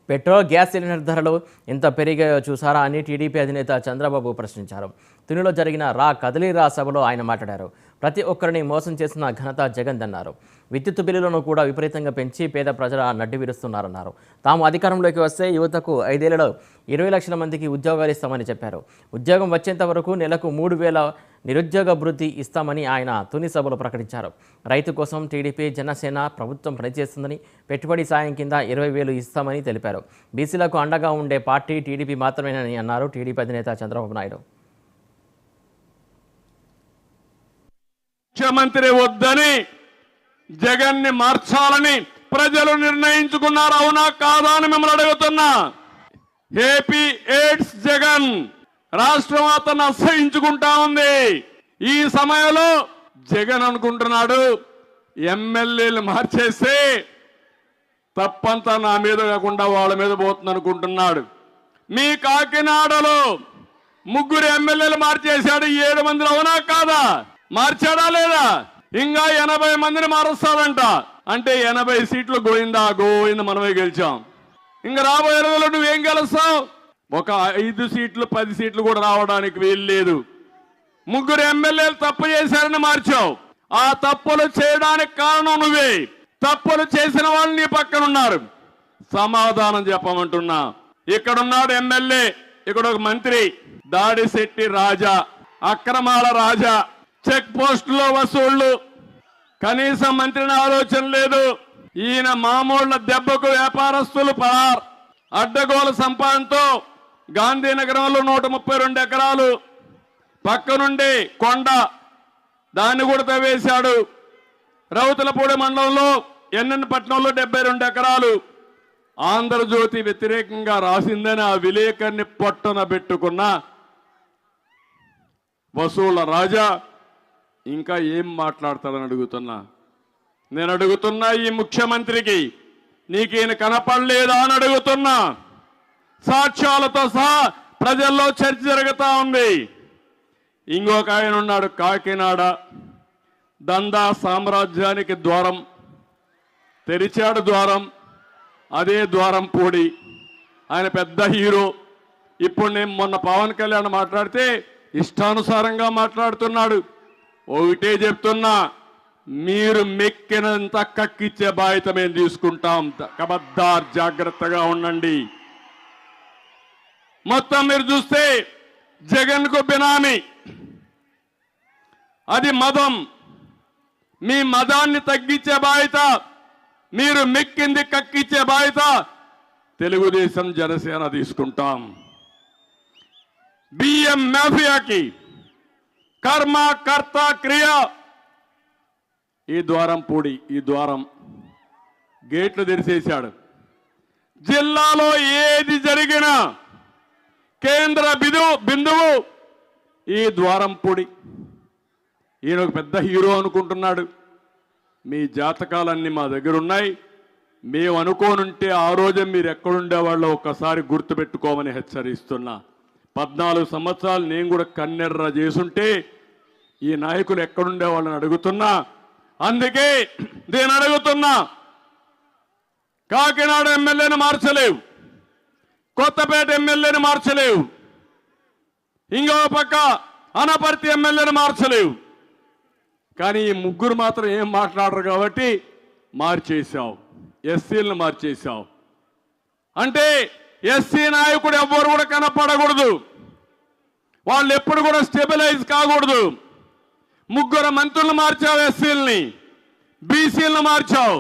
Petrol gas cylinder ధరలు ఎంత పెరిగాయో చూసారా అని టీడీపీ అధినేత చంద్రబాబు ప్రశ్నించారు. తునిలో జరిగిన కదలీరా సభలో ఆయన మాట్లాడారు. ప్రతి ఒక్కరిని మోసం చేసిన ఘనత జగన్ అన్నారు. విద్యుత్ బిల్లులను కూడా విపరీతంగా పెంచి పేద ప్రజల నడ్డి విరుస్తున్నారన్నారు. తాము అధికారంలోకి వస్తే యువతకు 5 ఏళ్లలో 20 లక్షల మందికి ఉద్యోగాలు ఇస్తామని చెప్పారు. ఉద్యోగం వచ్చేంత వరకు నెలకు 3,000 నిరుద్యోగ భృతి ఇస్తామని ఆయన తుని సభలో ప్రకటించారు. రైతు కోసం టీడీపీ జనసేన ప్రభుత్వం పనిచేస్తుందని, పెట్టుబడి సాయం కింద 20,000 ఇస్తామని తెలిపారు. బీసీలకు అండగా ఉండే పార్టీ టీడీపీ మాత్రమేనని అన్నారు టీడీపీ అధినేత చంద్రబాబు నాయుడు. ముఖ్యమంత్రి వద్దని జగన్ని మార్చాలని ప్రజలు నిర్ణయించుకున్నారు. అవునా కాదా అని మిమ్మల్ని అడుగుతున్నా. ఏపీ ఎయిడ్స్ జగన్ రాష్ట్రం అతను అసహించుకుంటా ఉంది. ఈ సమయంలో జగన్ అనుకుంటున్నాడు ఎమ్మెల్యేలు మార్చేసి తప్పంతా నా మీద కాకుండా వాళ్ళ మీద పోతుంది అనుకుంటున్నాడు. మీ కాకినాడలో 3 ఎమ్మెల్యేలు మార్చేశాడు. 7 మందిలో అవునా కాదా? మార్చాడా లేదా? ఇంకా 80 మందిని మారుస్తాడంట. అంటే 80 సీట్లు గోయిందా గోయింద మనమే గెలిచాం. ఇంకా రాబోయే రోజుల్లో నువ్వేం గెలుస్తావు? ఒక 5 సీట్లు 10 సీట్లు కూడా రావడానికి వీలు లేదు. 3 ఎమ్మెల్యేలు తప్పు చేశారని మార్చావు. ఆ తప్పులు చేయడానికి కారణం నువ్వే. తప్పులు చేసిన వాళ్ళు నీ పక్కన ఉన్నారు. సమాధానం చెప్పమంటున్నా. ఇక్కడున్నాడు ఎమ్మెల్యే, ఇక్కడ ఒక మంత్రి దాడిశెట్టి రాజా, అక్రమాల రాజా, చెక్ పోస్టులో వసూళ్లు, కనీసం మంత్రిని ఆలోచన లేదు. ఈయన మామూళ్ల దెబ్బకు వ్యాపారస్తులు పరార్. అడ్డగోలు సంపాదనతో గాంధీనగరంలో 132 ఎకరాలు, పక్కనుండి కొండ, దాన్ని కూడా తవ్వేశాడు. రౌతులపూడి మండలంలో ఎన్నెన్నపట్నంలో 72 ఎకరాలు. ఆంధ్రజ్యోతి వ్యతిరేకంగా రాసిందని ఆ విలేకరిని పొట్టన పెట్టుకున్న వసూళ్ల రాజా ఇంకా ఏం మాట్లాడతాడని అడుగుతున్నా. నేను అడుగుతున్నా ఈ ముఖ్యమంత్రికి, నీకేన కనపడలేదా అని అడుగుతున్నా. సాక్ష్యాలతో సహా ప్రజల్లో చర్చ జరుగుతా ఉంది. ఇంకొక ఆయన ఉన్నాడు కాకినాడ, దందా సామ్రాజ్యానికి ద్వారం తెరిచాడు. ద్వారం అదే ద్వారం పూడి. ఆయన పెద్ద హీరో. ఇప్పుడు నేను మొన్న పవన్ కళ్యాణ్ మాట్లాడితే ఇష్టానుసారంగా మాట్లాడుతున్నాడు. ఒకటే చెప్తున్నా, మీరు మెక్కినంత కక్కిచ్చే బాధ్యత మేము తీసుకుంటాం. కబద్దార్, జాగ్రత్తగా ఉండండి. మొత్తం మీరు చూస్తే జగన్ కు బినామీ, అది మదం. మీ మదాన్ని తగ్గించే బాధ్యత, మీరు మెక్కింది కక్కిచ్చే బాధ్యత తెలుగుదేశం జనసేన తీసుకుంటాం. బియ్యం మాఫియాకి కర్మ కర్త క్రియ. ఈ ద్వారం పూడి, ఈ ద్వారం గేట్లు తెరిచేశాడు. జిల్లాలో ఏది జరిగినా కేంద్ర బిందువు ఈ ద్వారం పూడి. ఈయన ఒక పెద్ద హీరో అనుకుంటున్నాడు. మీ జాతకాలన్నీ మా దగ్గర ఉన్నాయి. మేము అనుకోనుంటే ఆ రోజే మీరు ఎక్కడుండేవాళ్ళో ఒక్కసారి గుర్తుపెట్టుకోమని హెచ్చరిస్తున్నా. 14 సంవత్సరాలు నేను కూడా కన్నెర్ర చేసుంటే ఈ నాయకులు ఎక్కడుండే వాళ్ళని అడుగుతున్నా. అందుకే నేను అడుగుతున్నా, కాకినాడ ఎమ్మెల్యేని మార్చలేవు, కొత్తపేట ఎమ్మెల్యేని మార్చలేవు, ఇంకో పక్క అనపర్తి ఎమ్మెల్యేని మార్చలేవు. కానీ ఈ 3 మాత్రం ఏం మాట్లాడరు కాబట్టి మార్చేశావు. ఎస్సీలను మార్చేశావు. అంటే ఎస్సీ నాయకుడు ఎవ్వరు కూడా కనపడకూడదు. వాళ్ళు ఎప్పుడు కూడా స్టెబిలైజ్ కాకూడదు. 3 మంత్రులు మార్చావు, ఎస్సీలని, బీసీలను మార్చావు.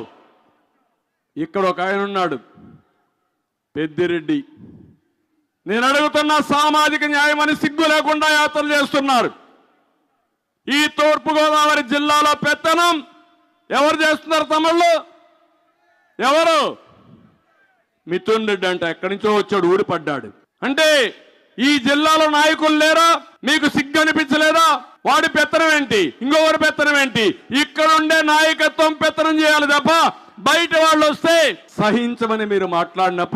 ఇక్కడ ఒక ఆయన ఉన్నాడు పెద్దిరెడ్డి. నేను అడుగుతున్న సామాజిక న్యాయం అని సిగ్గు లేకుండా యాత్రలు చేస్తున్నారు. ఈ తూర్పుగోదావరి జిల్లాలో పెత్తనం ఎవరు చేస్తున్నారు? తమిళ్ళు ఎవరు? మిథున్ రెడ్డి అంట, ఎక్కడి నుంచో వచ్చాడు, ఊడిపడ్డాడు. అంటే ఈ జిల్లాలో నాయకులు లేరా? మీకు సిగ్గు అనిపించలేదా? వాడి పెత్తనం ఏంటి, ఇంకొకరి పెత్తనం ఏంటి? ఇక్కడుండే నాయకత్వం పెత్తనం చేయాలి తప్ప బయట వాళ్ళు వస్తే సహించమని మీరు మాట్లాడినప్పుడు